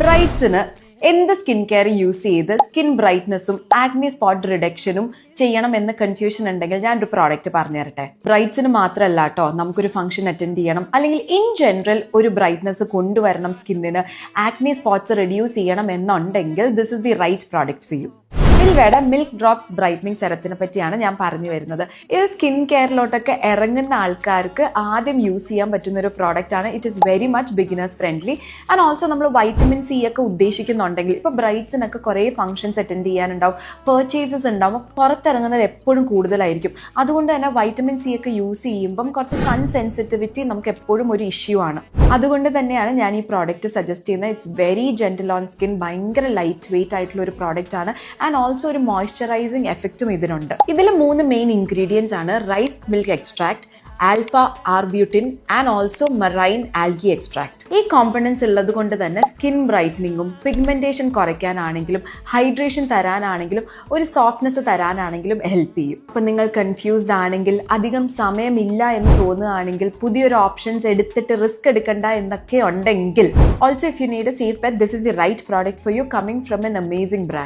ബ്രൈറ്റ്സിന് എന്ത് skin care use ചെയ്ത് skin ബ്രൈറ്റ്നസ്സും acne spot റിഡക്ഷനും ചെയ്യണം എന്ന കൺഫ്യൂഷൻ ഉണ്ടെങ്കിൽ ഞാനൊരു പ്രോഡക്റ്റ് പറഞ്ഞു തരട്ടെ. ബ്രൈറ്റ്സിന് മാത്രമല്ല കേട്ടോ, നമുക്കൊരു ഫംഗ്ഷൻ അറ്റൻഡ് ചെയ്യണം അല്ലെങ്കിൽ ഇൻ ജനറൽ ഒരു ബ്രൈറ്റ്നസ് കൊണ്ടുവരണം, സ്കിന്നിന് ആക്നെ സ്പോട്ട്സ് റെഡ്യൂസ് ചെയ്യണം എന്നുണ്ടെങ്കിൽ this is the right product for you. സിൽവയുടെ മിൽക്ക് ഡ്രോപ്സ് ബ്രൈറ്റനിങ് സെറത്തിനെ പറ്റിയാണ് ഞാൻ പറഞ്ഞു വരുന്നത്. ഇത് സ്കിൻ കെയറിലോട്ടൊക്കെ ഇറങ്ങുന്ന ആൾക്കാർക്ക് ആദ്യം യൂസ് ചെയ്യാൻ പറ്റുന്ന ഒരു പ്രോഡക്റ്റ് ആണ്. It is very much beginners friendly and also നമ്മൾ വൈറ്റമിൻ സി ഒക്കെ ഉദ്ദേശിക്കുന്നുണ്ടെങ്കിൽ ഇപ്പോൾ ബ്രൈറ്റ്സിനൊക്കെ കുറേ ഫംഗ്ഷൻസ് അറ്റൻഡ് ചെയ്യാനുണ്ടാവും, പെർച്ചേസസ് ഉണ്ടാവും, പുറത്തിറങ്ങുന്നത് എപ്പോഴും കൂടുതലായിരിക്കും. അതുകൊണ്ട് തന്നെ വൈറ്റമിൻ സി ഒക്കെ യൂസ് ചെയ്യുമ്പം കുറച്ച് സൺ സെൻസിറ്റിവിറ്റി നമുക്ക് എപ്പോഴും ഒരു ഇഷ്യൂ ആണ്. അതുകൊണ്ട് തന്നെയാണ് ഞാൻ ഈ പ്രോഡക്റ്റ് സജസ്റ്റ് ചെയ്യുന്നത്. It's very gentle on skin, ഭയങ്കര ലൈറ്റ് വെയിറ്റ് ആയിട്ടുള്ള ഒരു പ്രോഡക്റ്റ് ആണ് ആൻഡ് ഓൾസോ ഒരു മോയ്സ്ചറൈസിങ് എഫക്റ്റും ഇതിനുണ്ട്. ഇതിൽ 3 മെയിൻ ഇൻഗ്രീഡിയൻസ് ആണ്: rice milk extract, alpha arbutin and also marine algae extract. ഈ കോമ്പണൻസ് ഉള്ളത് കൊണ്ട് തന്നെ സ്കിൻ ബ്രൈറ്റനിങ്ങും പിഗ്മെന്റേഷൻ കുറയ്ക്കാനാണെങ്കിലും ഹൈഡ്രേഷൻ തരാനാണെങ്കിലും ഒരു സോഫ്റ്റ്നെസ് തരാനാണെങ്കിലും ഹെൽപ്പ് ചെയ്യും. അപ്പോൾ നിങ്ങൾ കൺഫ്യൂസ്ഡ് ആണെങ്കിൽ, അധികം സമയമില്ല എന്ന് തോന്നുകയാണെങ്കിൽ, പുതിയൊരു ഓപ്ഷൻസ് എടുത്തിട്ട് റിസ്ക് എടുക്കണ്ട എന്നൊക്കെ ഉണ്ടെങ്കിൽ, also if you need a safe bet, this is the right product for you coming from an amazing brand.